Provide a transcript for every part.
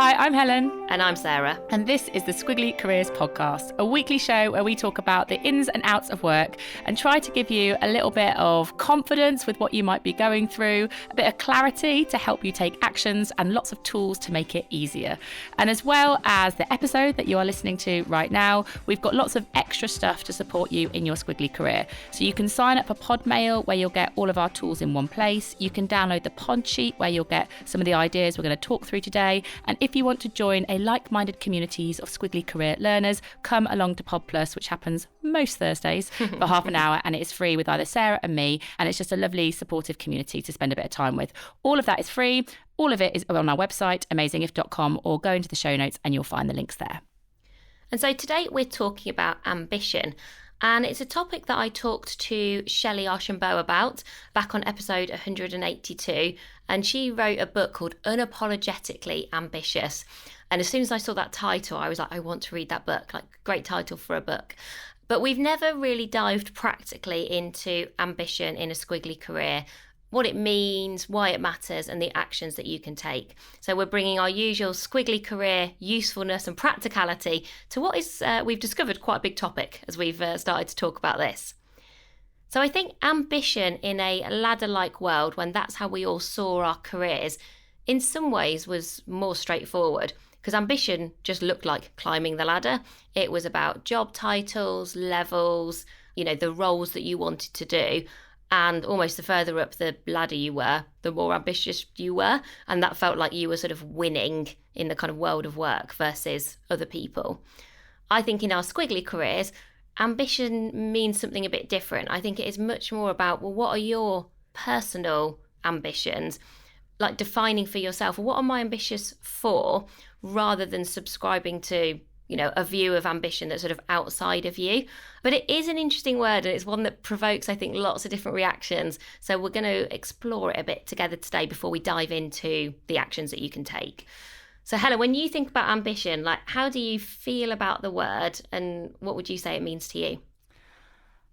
Hi, I'm Helen. And I'm Sarah. And this is the Squiggly Careers podcast, a weekly show where we talk about the ins and outs of work and try to give you a little bit of confidence with what you might be going through, a bit of clarity to help you take actions, and lots of tools to make it easier. And as well as the episode that you are listening to right now, we've got lots of extra stuff to support you in your squiggly career. So you can sign up for Podmail, where you'll get all of our tools in one place. You can download the pod sheet, where you'll get some of the ideas we're going to talk through today. And if you want to join a like-minded communities of squiggly career learners, come along to Pod Plus, which happens most Thursdays for half an hour, and it is free with either Sarah and me, and it's just a lovely supportive community to spend a bit of time with. All of that is free. All of it is on our website, amazingif.com, or go into the show notes and you'll find the links there. And so today we're talking about ambition. And it's a topic that I talked to Shelley Archambault about back on episode 182. And she wrote a book called Unapologetically Ambitious. And as soon as I saw that title, I was like, I want to read that book. Like, great title for a book. But we've never really dived practically into ambition in a squiggly career, what it means, why it matters, and the actions that you can take. So we're bringing our usual squiggly career usefulness and practicality to what is, we've discovered, quite a big topic as we've started to talk about this. So I think ambition in a ladder-like world, when that's how we all saw our careers, in some ways was more straightforward, because ambition just looked like climbing the ladder. It was about job titles, levels, the roles that you wanted to do. And almost the further up the ladder you were, the more ambitious you were. And that felt like you were sort of winning in the kind of world of work versus other people. I think in our squiggly careers, ambition means something a bit different. I think it is much more about, well, what are your personal ambitions? Like defining for yourself, what am I ambitious for, rather than subscribing to a view of ambition that's sort of outside of you. But it is an interesting word, and it's one that provokes, I think, lots of different reactions. So we're going to explore it a bit together today before we dive into the actions that you can take. So Helen, when you think about ambition, like, how do you feel about the word, and what would you say it means to you?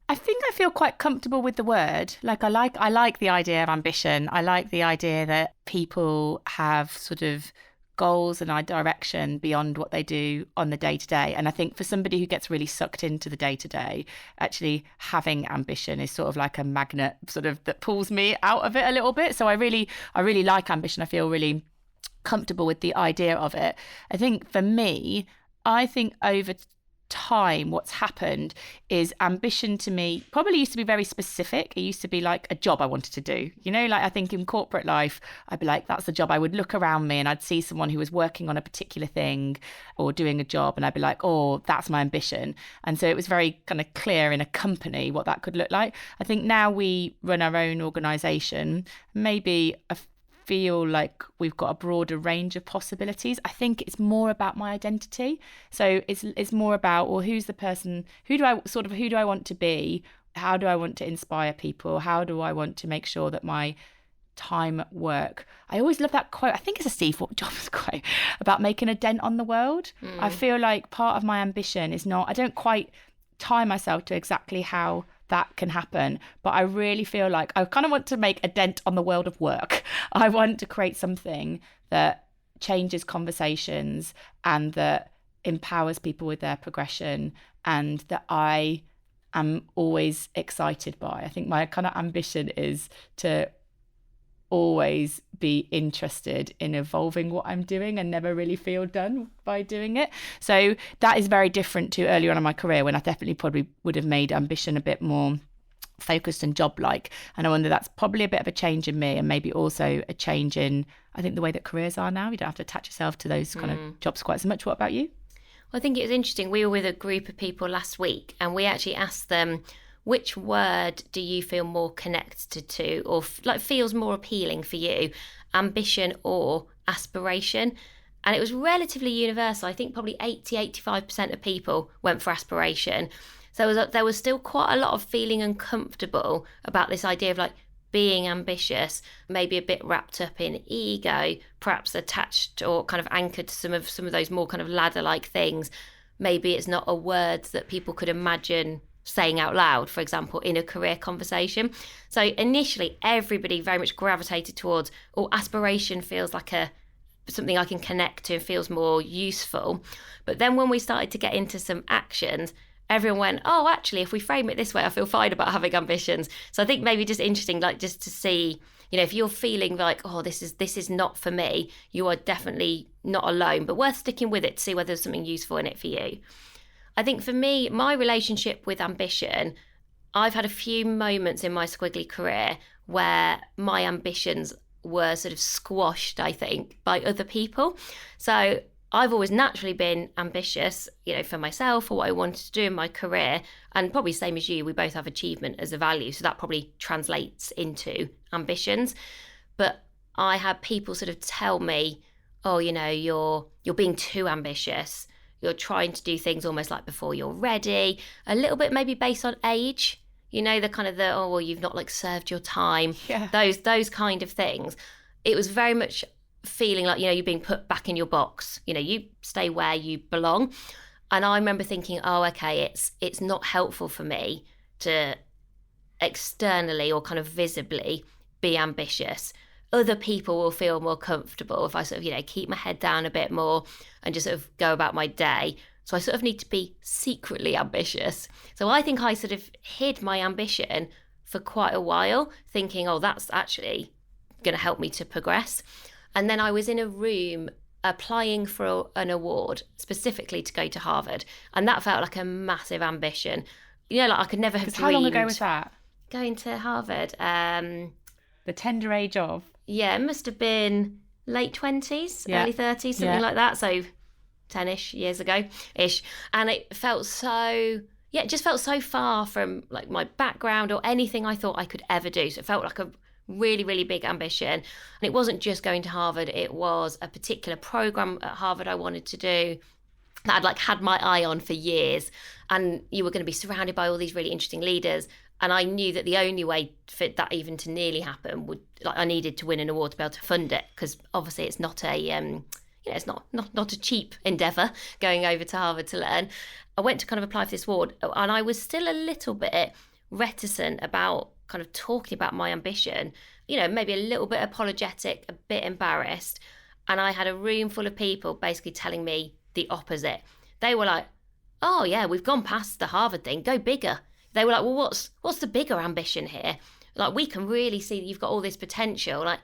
I think I feel quite comfortable with the word. Like I like the idea of ambition. I like the idea that people have sort of goals and a direction beyond what they do on the day-to-day. And I think for somebody who gets really sucked into the day-to-day, actually having ambition is sort of like a magnet sort of that pulls me out of it a little bit. So I really like ambition. I feel really comfortable with the idea of it. I think for me, over time what's happened is ambition to me probably used to be very specific. It used to be like a job I wanted to do, like I think in corporate life I'd be like, that's the job. I would look around me and I'd see someone who was working on a particular thing or doing a job, and I'd be like, oh, that's my ambition. And so it was very kind of clear in a company what that could look like. I think now we run our own organization, maybe feel like we've got a broader range of possibilities. I think it's more about my identity. So it's more about, well, who's the person, who do I want to be? How do I want to inspire people? How do I want to make sure that my time at work, I always love that quote, I think it's a Steve Jobs quote, about making a dent on the world. I feel like part of my ambition is I don't quite tie myself to exactly how that can happen, but I really feel like I kind of want to make a dent on the world of work. I want to create something that changes conversations and that empowers people with their progression, and that I am always excited by. I think my kind of ambition is to always be interested in evolving what I'm doing and never really feel done by doing it. So that is very different to earlier on in my career, when I definitely probably would have made ambition a bit more focused and job-like. And I wonder, that's probably a bit of a change in me, and maybe also a change in, I think, the way that careers are now. You don't have to attach yourself to those kind of jobs quite so much. What about you? Well, I think it was interesting. We were with a group of people last week, and we actually asked them, which word do you feel more connected to, or feels more appealing for you, ambition or aspiration? And it was relatively universal. I think probably 85% of people went for aspiration. So there was still quite a lot of feeling uncomfortable about this idea of being ambitious, maybe a bit wrapped up in ego, perhaps attached or kind of anchored to some of those more kind of ladder-like things. Maybe it's not a word that people could imagine saying out loud, for example, in a career conversation. So initially, everybody very much gravitated towards, aspiration feels like a something I can connect to and feels more useful. But then when we started to get into some actions, everyone went, oh, actually, if we frame it this way, I feel fine about having ambitions. So I think maybe just interesting, like just to see, if you're feeling like, oh, this is not for me, you are definitely not alone, but worth sticking with it to see whether there's something useful in it for you. I think for me, my relationship with ambition, I've had a few moments in my squiggly career where my ambitions were sort of squashed, I think, by other people. So I've always naturally been ambitious, for myself or what I wanted to do in my career. And probably same as you, we both have achievement as a value. So that probably translates into ambitions. But I had people sort of tell me, oh, you're being too ambitious. You're trying to do things almost like before you're ready. A little bit maybe based on age, oh, well, you've not like served your time. Yeah. Those kind of things. It was very much feeling like, you're being put back in your box. You stay where you belong. And I remember thinking, oh, okay, it's not helpful for me to externally or kind of visibly be ambitious. Other people will feel more comfortable if I sort of, keep my head down a bit more and just sort of go about my day. So I sort of need to be secretly ambitious. So I think I sort of hid my ambition for quite a while, thinking, oh, that's actually going to help me to progress. And then I was in a room applying for an award specifically to go to Harvard. And that felt like a massive ambition. Like I could never have dreamed. How long ago was that? Going to Harvard. The tender age of? Yeah, it must have been late 20s, early 30s, something like that. So 10-ish years ago-ish. And it felt so, it just felt so far from like my background or anything I thought I could ever do. So it felt like a really, really big ambition. And it wasn't just going to Harvard. It was a particular program at Harvard I wanted to do that I'd like had my eye on for years. And you were going to be surrounded by all these really interesting leaders. And I knew that the only way for that even to nearly happen would, I needed to win an award to be able to fund it, because obviously it's not a, it's not a cheap endeavour going over to Harvard to learn. I went to kind of apply for this award, and I was still a little bit reticent about kind of talking about my ambition, maybe a little bit apologetic, a bit embarrassed. And I had a room full of people basically telling me the opposite. They were like, oh yeah, we've gone past the Harvard thing, go bigger. They were like, well, what's the bigger ambition here? Like, we can really see that you've got all this potential. Like,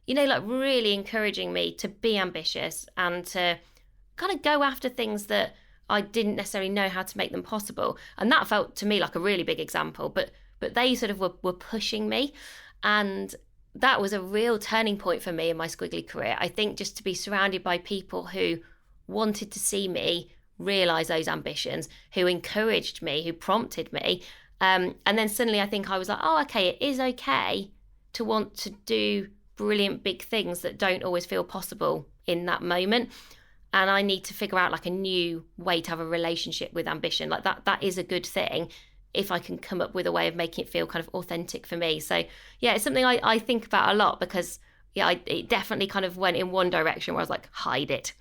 really encouraging me to be ambitious and to kind of go after things that I didn't necessarily know how to make them possible. And that felt to me like a really big example, but they sort of were pushing me. And that was a real turning point for me in my squiggly career. I think just to be surrounded by people who wanted to see me realise those ambitions, who encouraged me, who prompted me. And then suddenly I think I was like, oh, okay, it is okay to want to do brilliant big things that don't always feel possible in that moment. And I need to figure out like a new way to have a relationship with ambition. Like that is a good thing if I can come up with a way of making it feel kind of authentic for me. So yeah, it's something I think about a lot, because it definitely kind of went in one direction where I was like, hide it.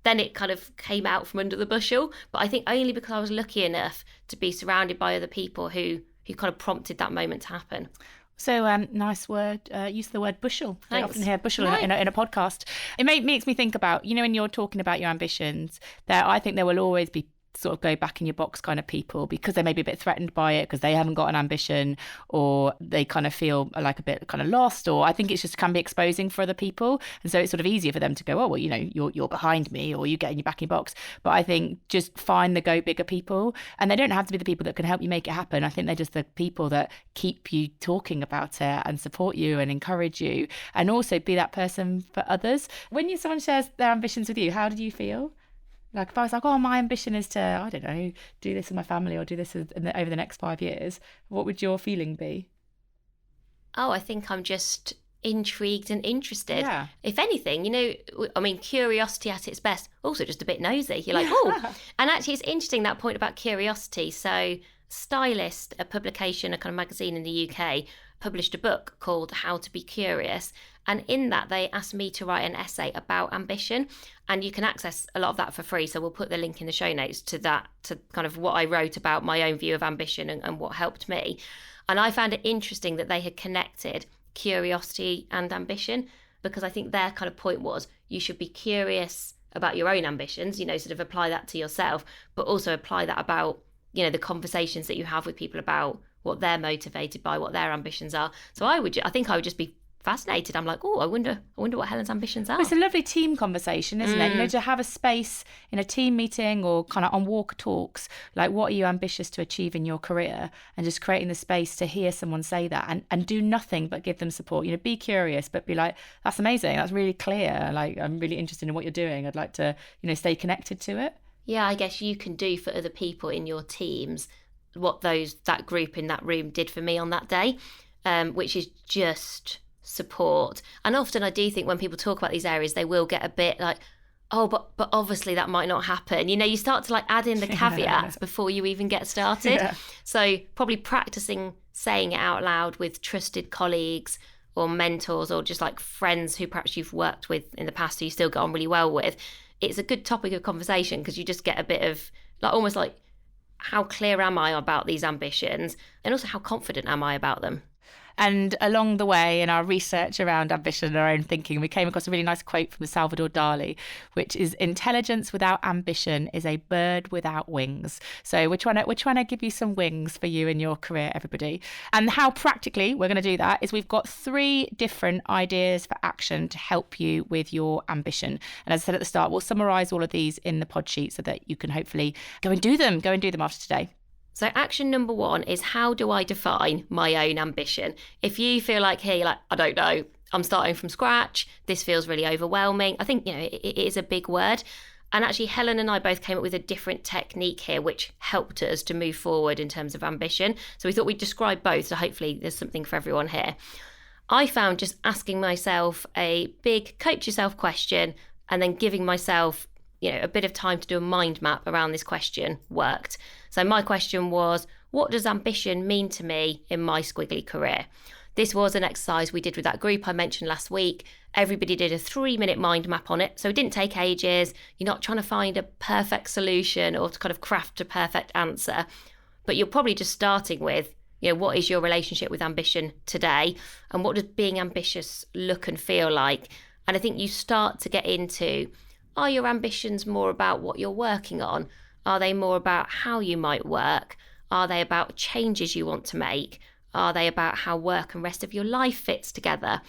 Then it kind of came out from under the bushel. But I think only because I was lucky enough to be surrounded by other people who kind of prompted that moment to happen. So nice word, use of the word bushel. I Thanks. often hear bushel in a podcast. It makes me think about, when you're talking about your ambitions, I think there will always be sort of go back in your box kind of people, because they may be a bit threatened by it because they haven't got an ambition, or they kind of feel like a bit kind of lost, or I think it's just can be exposing for other people, and so it's sort of easier for them to go, oh well, you're behind me, or you get in your back in your box. But I think just find the go bigger people, and they don't have to be the people that can help you make it happen. I think they're just the people that keep you talking about it and support you and encourage you, and also be that person for others. When someone shares their ambitions with you, how do you feel? Like if I was like, oh, my ambition is to, I don't know, do this with my family or do this over the next 5 years, what would your feeling be? Oh, I think I'm just intrigued and interested. Yeah. If anything, curiosity at its best, also just a bit nosy. You're like, oh. And actually it's interesting, that point about curiosity. So Stylist, a publication, a kind of magazine in the UK, published a book called How to Be Curious. And in that, they asked me to write an essay about ambition. And you can access a lot of that for free. So we'll put the link in the show notes to that, to kind of what I wrote about my own view of ambition and what helped me. And I found it interesting that they had connected curiosity and ambition. because I think their kind of point was you should be curious about your own ambitions, sort of apply that to yourself, but also apply that about, the conversations that you have with people about what they're motivated by, what their ambitions are. So I think I would just be fascinated. I'm like, oh, I wonder what Helen's ambitions are. It's a lovely team conversation, isn't it? To have a space in a team meeting or kind of on walk talks, like what are you ambitious to achieve in your career, and just creating the space to hear someone say that and do nothing but give them support. Be curious, but be like, that's amazing, that's really clear, like I'm really interested in what you're doing, I'd like to stay connected to it. Yeah, I guess you can do for other people in your teams what that group in that room did for me on that day, which is just support. And often I do think when people talk about these areas, they will get a bit like, oh, but obviously that might not happen. You start to like add in the caveats before you even get started. Yeah. So probably practicing saying it out loud with trusted colleagues or mentors or just like friends who perhaps you've worked with in the past who you still get on really well with. It's a good topic of conversation because you just get a bit of like almost like, how clear am I about these ambitions, and also how confident am I about them? And along the way in our research around ambition and our own thinking, we came across a really nice quote from Salvador Dali, which is, intelligence without ambition is a bird without wings. So we're trying to give you some wings for you in your career, everybody. And how practically we're going to do that is we've got 3 different ideas for action to help you with your ambition. And as I said at the start, we'll summarise all of these in the pod sheet so that you can hopefully go and do them after today. So action number 1 is, how do I define my own ambition? If you feel like, hey, like, I don't know, I'm starting from scratch, this feels really overwhelming. I think, it is a big word. And actually, Helen and I both came up with a different technique here, which helped us to move forward in terms of ambition. So we thought we'd describe both. So hopefully there's something for everyone here. I found just asking myself a big coach yourself question and then giving myself a bit of time to do a mind map around this question worked. So my question was, what does ambition mean to me in my squiggly career? This was an exercise we did with that group I mentioned last week. Everybody did a 3-minute mind map on it. So it didn't take ages. You're not trying to find a perfect solution or to kind of craft a perfect answer, but you're probably just starting with, what is your relationship with ambition today? And what does being ambitious look and feel like? And I think you start to get into, are your ambitions more about what you're working on? Are they more about how you might work? Are they about changes you want to make? Are they about how work and rest of your life fits together?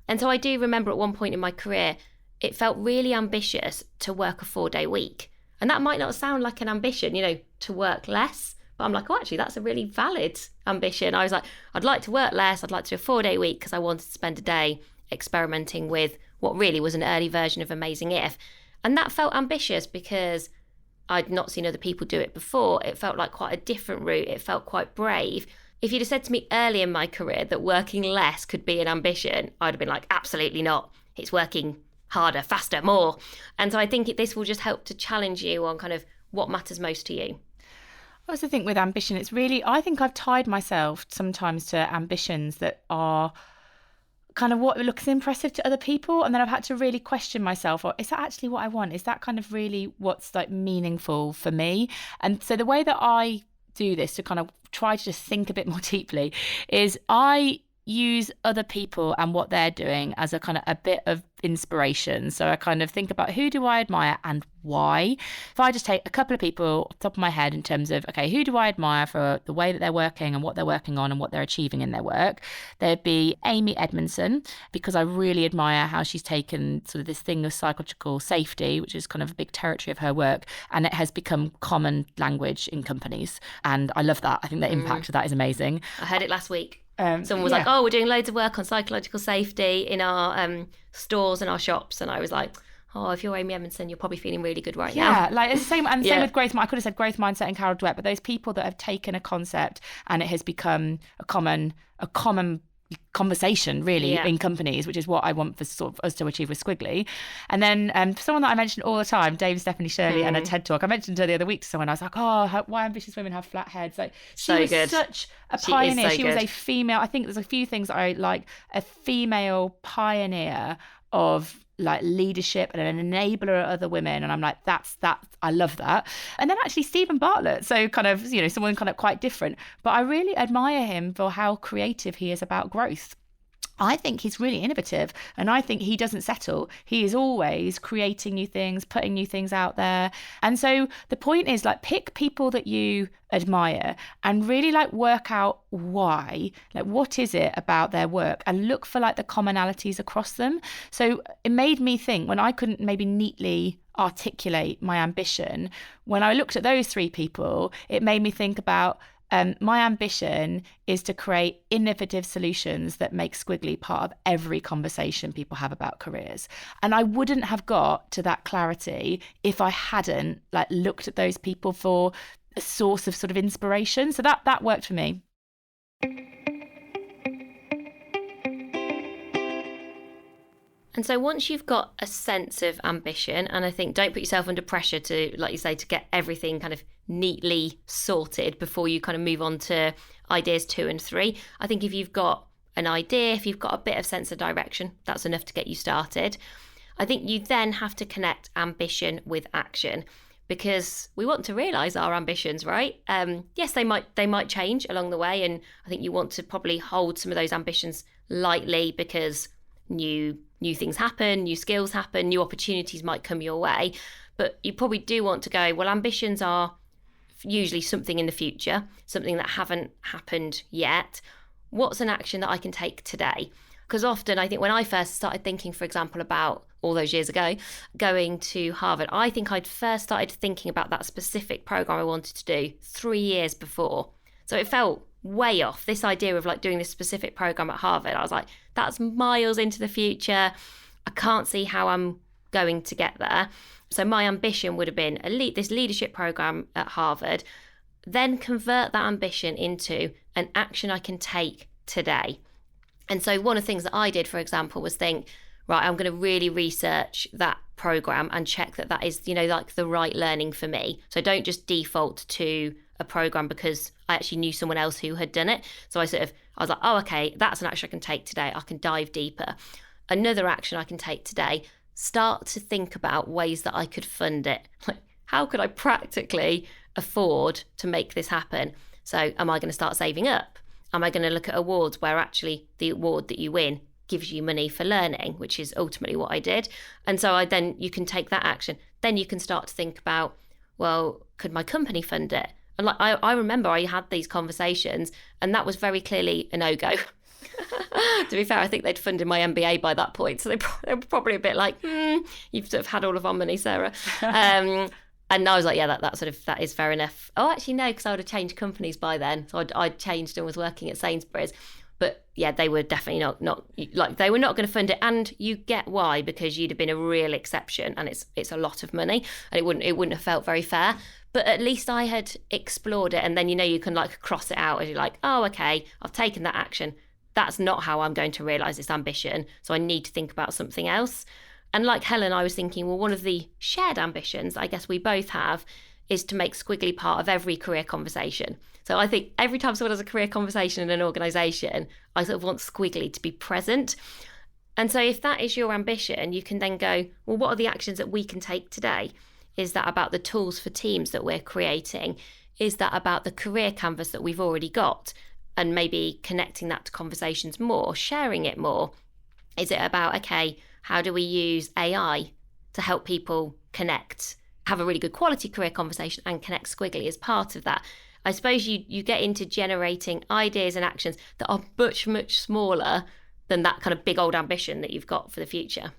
And so I do remember at one point in my career, it felt really ambitious to work a 4-day week. And that might not sound like an ambition, to work less. But I'm like, oh, actually, that's a really valid ambition. I was like, I'd like to work less. I'd like to do a 4-day week because I wanted to spend a day experimenting with what really was an early version of Amazing If. And that felt ambitious because I'd not seen other people do it before. It felt like quite a different route. It felt quite brave. If you'd have said to me early in my career that working less could be an ambition, I'd have been like, absolutely not. It's working harder, faster, more. And so I think this will just help to challenge you on kind of what matters most to you. I also think with ambition, it's really, I think I've tied myself sometimes to ambitions that are kind of what looks impressive to other people, and then I've had to really question myself, or is that actually what I want? Is that kind of really what's like meaningful for me? And so the way that I do this to kind of try to just think a bit more deeply is I use other people and what they're doing as a kind of a bit of inspiration. So I kind of think about, who do I admire and why? If I just take a couple of people off the top of my head in terms of, okay, who do I admire for the way that they're working and what they're working on and what they're achieving in their work? There'd be Amy Edmondson, because I really admire how she's taken sort of this thing of psychological safety, which is kind of a big territory of her work, and it has become common language in companies. And I love that. I think the impact of that is amazing. I heard it last week. Someone was like, oh, we're doing loads of work on psychological safety in our stores and our shops. And I was like, oh, if you're Amy Edmondson, you're probably feeling really good right now. Yeah, like it's the same, and same with growth. I could have said growth mindset and Carol Dweck, but those people that have taken a concept and it has become a common conversation really in companies, which is what I want for sort of us to achieve with Squiggly. And then someone that I mentioned all the time, Dave Stephanie Shirley, and a TED talk. I mentioned her the other week to someone. I was like, oh, why ambitious women have flat heads. Like, she was good. Such a pioneer. She was a female. I think there's a few things I like. A female pioneer of like leadership and an enabler of other women, and I'm like, that's I love that. And then actually Stephen Bartlett, so kind of, you know, someone kind of quite different, but I really admire him for how creative he is about growth. I think he's really innovative, and I think he doesn't settle. He is always creating new things, putting new things out there. And so the point is, like, pick people that you admire and really like work out why, like what is it about their work, and look for like the commonalities across them. So it made me think, when I couldn't maybe neatly articulate my ambition, when I looked at those three people, it made me think about my ambition is to create innovative solutions that make Squiggly part of every conversation people have about careers. And I wouldn't have got to that clarity if I hadn't like looked at those people for a source of sort of inspiration. So that worked for me. And so once you've got a sense of ambition, and I think don't put yourself under pressure to, like you say, to get everything kind of neatly sorted before you kind of move on to ideas 2 and 3. I think if you've got an idea, if you've got a bit of sense of direction, that's enough to get you started. I think you then have to connect ambition with action, because we want to realise our ambitions, right? Yes, they might change along the way, and I think you want to probably hold some of those ambitions lightly, because new things happen, new skills happen, new opportunities might come your way. But you probably do want to go, well, ambitions are usually something in the future, something that haven't happened yet. What's an action that I can take today? Because often I think when I first started thinking, for example, about all those years ago, going to Harvard, I think I'd first started thinking about that specific program I wanted to do 3 years before. So it felt way off, this idea of like doing this specific program at Harvard. I was like, that's miles into the future. I can't see how I'm going to get there. So my ambition would have been this leadership program at Harvard, then convert that ambition into an action I can take today. And so one of the things that I did, for example, was think, right, I'm going to really research that program and check that is, like the right learning for me. So don't just default to a program because I actually knew someone else who had done it. So I was like, oh, okay, that's an action I can take today. I can dive deeper. Another action I can take today, start to think about ways that I could fund it. Like, how could I practically afford to make this happen? So am I going to start saving up? Am I going to look at awards where actually the award that you win gives you money for learning, which is ultimately what I did. And so you can take that action. Then you can start to think about, well, could my company fund it? And like I remember I had these conversations, and that was very clearly a no-go. To be fair, I think they'd funded my MBA by that point, so they were probably a bit like, you've sort of had all of our money, Sarah. And I was like, yeah, that is fair enough. Oh, actually, no, because I would have changed companies by then. So I'd changed and was working at Sainsbury's. But yeah, they were definitely not like, they were not going to fund it. And you get why, because you'd have been a real exception, and it's a lot of money, and it wouldn't have felt very fair. But at least I had explored it, and then you can like cross it out as you're like, oh, okay, I've taken that action. That's not how I'm going to realise this ambition. So I need to think about something else. And like Helen, I was thinking, well, one of the shared ambitions I guess we both have is to make Squiggly part of every career conversation. So I think every time someone has a career conversation in an organisation, I sort of want Squiggly to be present. And so if that is your ambition, you can then go, well, what are the actions that we can take today? Is that about the tools for teams that we're creating? Is that about the career canvas that we've already got? And maybe connecting that to conversations more, sharing it more. Is it about, okay, how do we use AI to help people connect, have a really good quality career conversation and connect Squiggly as part of that? I suppose you get into generating ideas and actions that are much, much smaller than that kind of big old ambition that you've got for the future.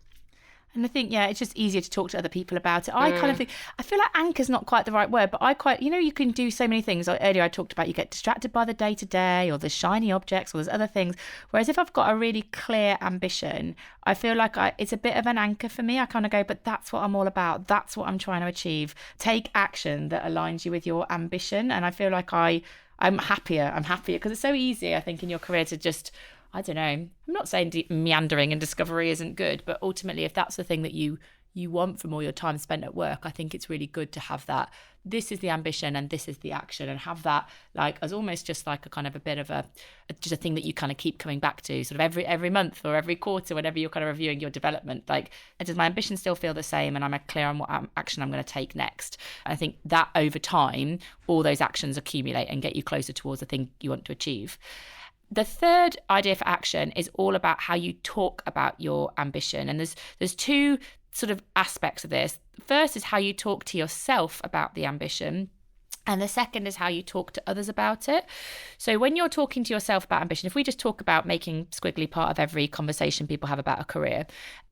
And I think, yeah, it's just easier to talk to other people about it. I kind of think, I feel like anchor's not quite the right word, but you can do so many things. Like earlier I talked about, you get distracted by the day-to-day or the shiny objects or there's other things. Whereas if I've got a really clear ambition, I feel like it's a bit of an anchor for me. I kind of go, but that's what I'm all about. That's what I'm trying to achieve. Take action that aligns you with your ambition. And I feel like I'm happier. I'm happier because it's so easy, I think, in your career to just, I don't know, I'm not saying meandering and discovery isn't good, but ultimately if that's the thing that you want from all your time spent at work, I think it's really good to have that. This is the ambition and this is the action, and have that like as almost just like a kind of a bit of just a thing that you kind of keep coming back to sort of every month or every quarter whenever you're kind of reviewing your development. Like, does my ambition still feel the same, and am I clear on what action I'm going to take next? I think that over time, all those actions accumulate and get you closer towards the thing you want to achieve. The third idea for action is all about how you talk about your ambition. And there's two sort of aspects of this. First is how you talk to yourself about the ambition. And the second is how you talk to others about it. So when you're talking to yourself about ambition, if we just talk about making Squiggly part of every conversation people have about a career,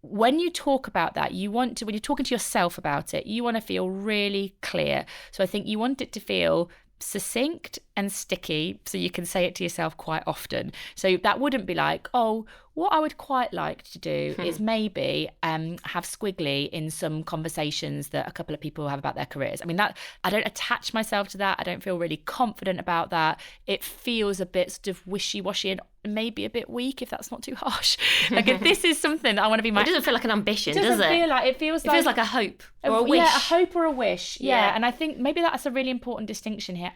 when you talk about that, when you're talking to yourself about it, you want to feel really clear. So I think you want it to feel succinct and sticky, so you can say it to yourself quite often. So that wouldn't be like, oh, what I would quite like to do is maybe have Squiggly in some conversations that a couple of people have about their careers. I mean, that I don't attach myself to that. I don't feel really confident about that. It feels a bit sort of wishy-washy and maybe a bit weak, if that's not too harsh. Like, if this is something that I want to be It doesn't feel like an ambition, does it? It feels like a hope or a wish. Yeah, a hope or a wish. Yeah. And I think maybe that's a really important distinction here.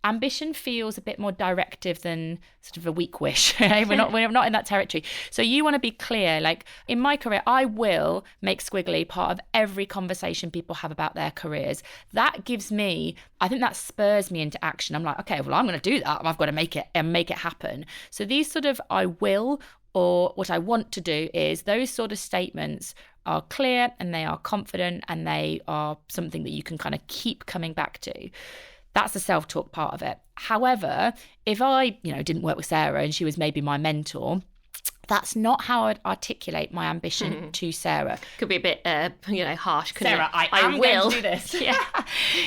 Ambition feels a bit more directive than sort of a weak wish. We're not in that territory. So you want to be clear, like, in my career, I will make Squiggly part of every conversation people have about their careers. That gives me, I think that spurs me into action. I'm like, okay, well, I'm going to do that. I've got to make it happen. So these sort of I will, or what I want to do, is those sort of statements are clear and they are confident and they are something that you can kind of keep coming back to. That's the self-talk part of it. However, if I, didn't work with Sarah and she was maybe my mentor, that's not how I'd articulate my ambition to Sarah. Could be a bit, harsh. Sarah, I will going to do this. Yeah.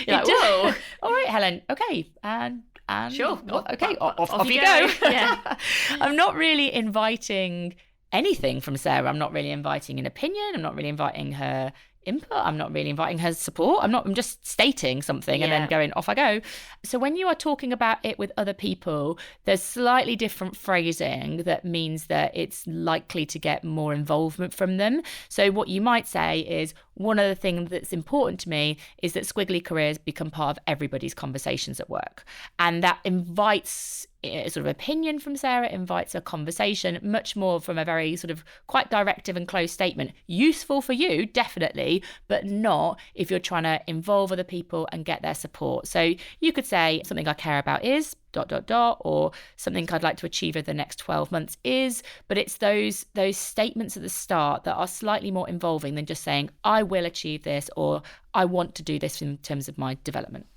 You're like, whoa. All right, Helen. Okay. And sure. Okay. Off you go. Yeah. I'm not really inviting anything from Sarah. I'm not really inviting an opinion. I'm not really inviting her input. I'm not really inviting her support. I'm just stating something and then going, off I go. So when you are talking about it with other people, there's slightly different phrasing that means that it's likely to get more involvement from them. So what you might say is, one of the things that's important to me is that Squiggly Careers become part of everybody's conversations at work. And that invites sort of opinion from Sarah, invites a conversation, much more from a very sort of quite directive and close statement. Useful for you, definitely, but not if you're trying to involve other people and get their support. So you could say, something I care about is ... or something I'd like to achieve over the next 12 months is, but it's those statements at the start that are slightly more involving than just saying, I will achieve this, or I want to do this in terms of my development.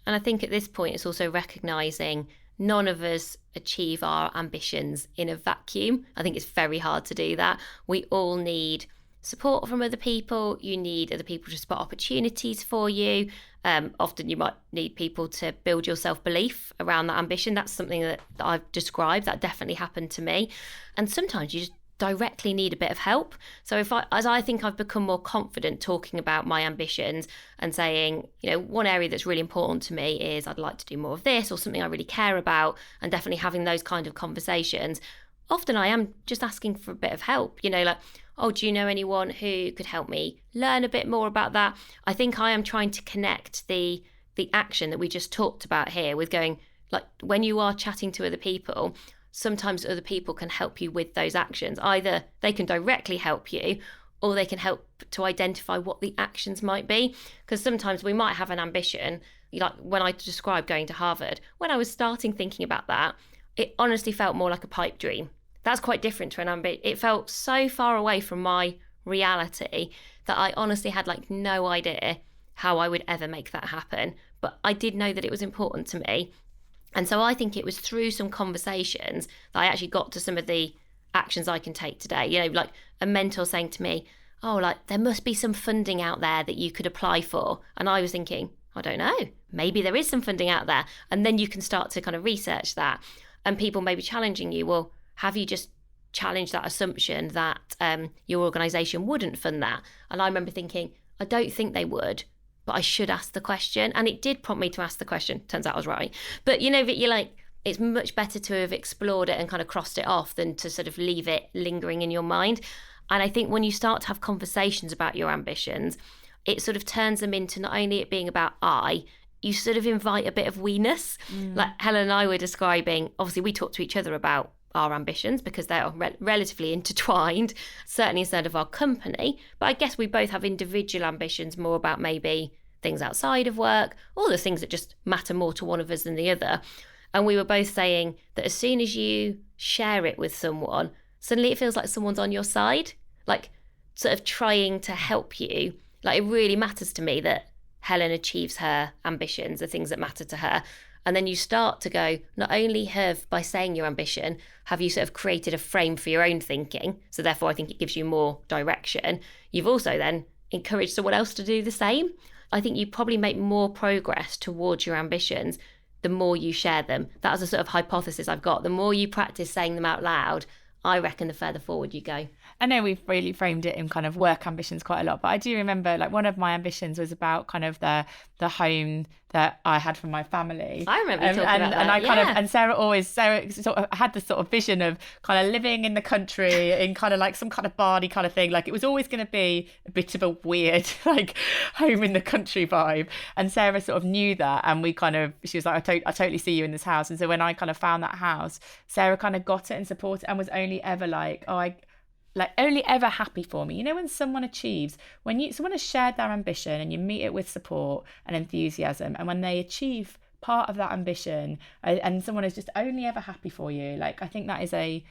And I think at this point, it's also recognising none of us achieve our ambitions in a vacuum. I think it's very hard to do that. We all need support from other people. You need other people to spot opportunities for you. Often you might need people to build your self-belief around that ambition. That's something that I've described. That definitely happened to me. And sometimes you just directly need a bit of help. So as I think I've become more confident talking about my ambitions and saying, one area that's really important to me is I'd like to do more of this, or something I really care about, and definitely having those kind of conversations, often I am just asking for a bit of help, like, oh, do you know anyone who could help me learn a bit more about that? I think I am trying to connect the action that we just talked about here with going, like, when you are chatting to other people, sometimes other people can help you with those actions. Either they can directly help you, or they can help to identify what the actions might be. Because sometimes we might have an ambition, like when I described going to Harvard, when I was starting thinking about that, it honestly felt more like a pipe dream. That's quite different to an ambition. It felt so far away from my reality that I honestly had no idea how I would ever make that happen. But I did know that it was important to me. And so I think it was through some conversations that I actually got to some of the actions I can take today. Like a mentor saying to me, oh, there must be some funding out there that you could apply for. And I was thinking, I don't know, maybe there is some funding out there. And then you can start to kind of research that. And people may be challenging you, well, have you just challenged that assumption that your organisation wouldn't fund that? And I remember thinking, I don't think they would, but I should ask the question. And it did prompt me to ask the question. Turns out I was right. But but you're like, it's much better to have explored it and kind of crossed it off than to sort of leave it lingering in your mind. And I think when you start to have conversations about your ambitions, it sort of turns them into not only it being about you sort of invite a bit of we-ness. Like Helen and I were describing, obviously we talk to each other about our ambitions because they are relatively intertwined, certainly inside of our company. But I guess we both have individual ambitions, more about maybe things outside of work, or the things that just matter more to one of us than the other. And we were both saying that as soon as you share it with someone, suddenly it feels like someone's on your side, like sort of trying to help you. Like, it really matters to me that Helen achieves her ambitions, the things that matter to her. And then you start to go, not only by saying your ambition, have you sort of created a frame for your own thinking. So therefore, I think it gives you more direction. You've also then encouraged someone else to do the same. I think you probably make more progress towards your ambitions the more you share them. That was a sort of hypothesis I've got. The more you practice saying them out loud, I reckon the further forward you go. I know we've really framed it in kind of work ambitions quite a lot, but I do remember like one of my ambitions was about kind of the home that I had from my family. I remember talking about that. And I kind of, and Sarah sort of had this sort of vision of kind of living in the country in kind of like some kind of barney kind of thing. Like, it was always going to be a bit of a weird like home in the country vibe. And Sarah sort of knew that, and she was like, I totally see you in this house. And so when I kind of found that house, Sarah kind of got it and supported it and was only ever like, only ever happy for me. You know, when someone achieves, someone has shared their ambition and you meet it with support and enthusiasm, and when they achieve part of that ambition and someone is just only ever happy for you, like, I think that is a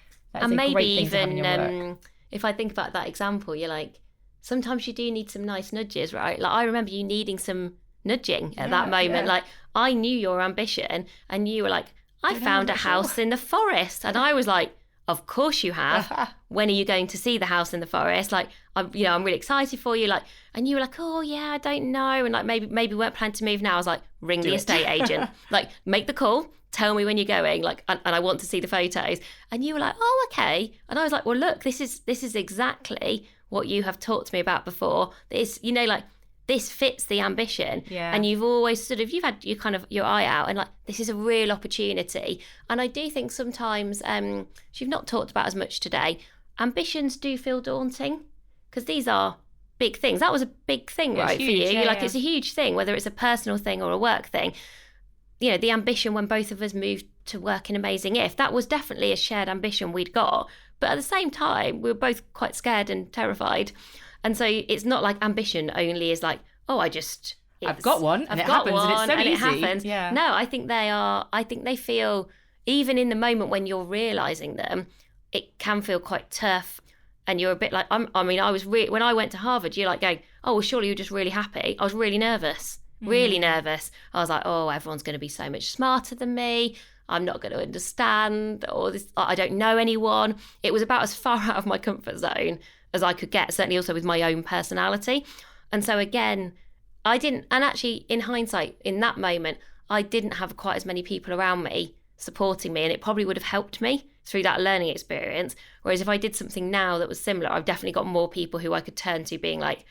maybe great thing to have even in your work. If I think about that example, you're like, sometimes you do need some nice nudges, right? Like, I remember you needing some nudging at that moment. Yeah. Like, I knew your ambition and you were like, I found a house in the forest. And I was like, of course you have. When are you going to see the house in the forest? Like, I'm really excited for you. Like, and you were like, oh yeah, I don't know. And like, maybe we weren't planning to move now. I was like, ring the estate agent. Like, make the call. Tell me when you're going. Like, and I want to see the photos. And you were like, oh, okay. And I was like, well, look, this is exactly what you have talked to me about before. This, like, this fits the ambition. Yeah. And you've always you've had your eye out and like, this is a real opportunity. And I do think sometimes, which you've not talked about as much today, ambitions do feel daunting because these are big things. That was a big thing, right, huge, for you. yeah, It's a huge thing, whether it's a personal thing or a work thing. The ambition when both of us moved to work in Amazing If, that was definitely a shared ambition we'd got. But at the same time, we were both quite scared and terrified. And so it's not like ambition only is like, oh, I've got one and it happens and it's so easy. It happens. Yeah. No, I think they feel, even in the moment when you're realising them, it can feel quite tough. And you're a bit like, when I went to Harvard, you're like going, oh, well, surely you're just really happy. I was really nervous, nervous. I was like, oh, everyone's going to be so much smarter than me. I'm not going to understand, or this, I don't know anyone. It was about as far out of my comfort zone as I could get, certainly also with my own personality. And so again, I didn't, and actually in hindsight, in that moment, I didn't have quite as many people around me supporting me, and it probably would have helped me through that learning experience. Whereas if I did something now that was similar, I've definitely got more people who I could turn to being like,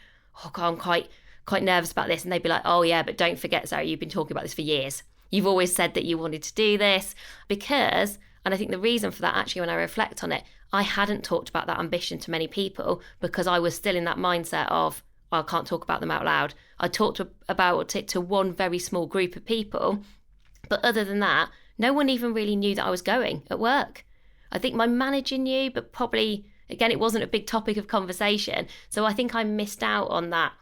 oh God, I'm quite nervous about this. And they'd be like, oh yeah, but don't forget, Sarah, you've been talking about this for years. You've always said that you wanted to do this because, and I think the reason for that, actually, when I reflect on it, I hadn't talked about that ambition to many people because I was still in that mindset of, I can't talk about them out loud. I talked about it to one very small group of people. But other than that, no one even really knew that I was going at work. I think my manager knew, but probably, again, it wasn't a big topic of conversation. So I think I missed out on that,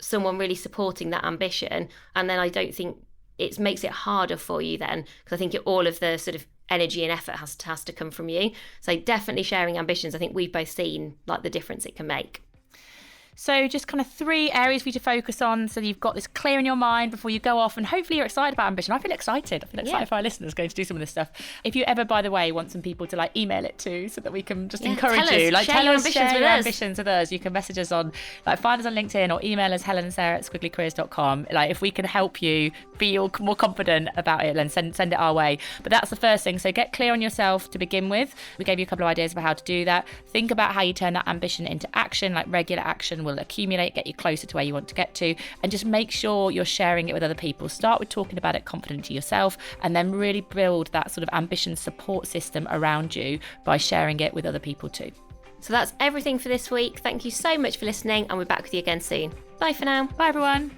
someone really supporting that ambition. And then I don't think it makes it harder for you then, because I think all of the sort of energy and effort has to come from you. So definitely sharing ambitions. I think we've both seen like the difference it can make. So just kind of 3 areas for you to focus on so that you've got this clear in your mind before you go off, and hopefully you're excited about ambition. I feel excited for our listeners going to do some of this stuff. If you ever, by the way, want some people to like email it to so that we can just encourage you, like share your ambitions with us. You can message us on, like, find us on LinkedIn or email us Helen and Sarah at squigglycareers.com. Like, if we can help you feel more confident about it, then send it our way. But that's the first thing. So get clear on yourself to begin with. We gave you a couple of ideas about how to do that. Think about how you turn that ambition into action, like regular action will accumulate, get you closer to where you want to get to, and just make sure you're sharing it with other people. Start with talking about it confidently to yourself, and then really build that sort of ambition support system around you by sharing it with other people too. So that's everything for this week. Thank you so much for listening, and we're back with you again soon. Bye for now. Bye everyone.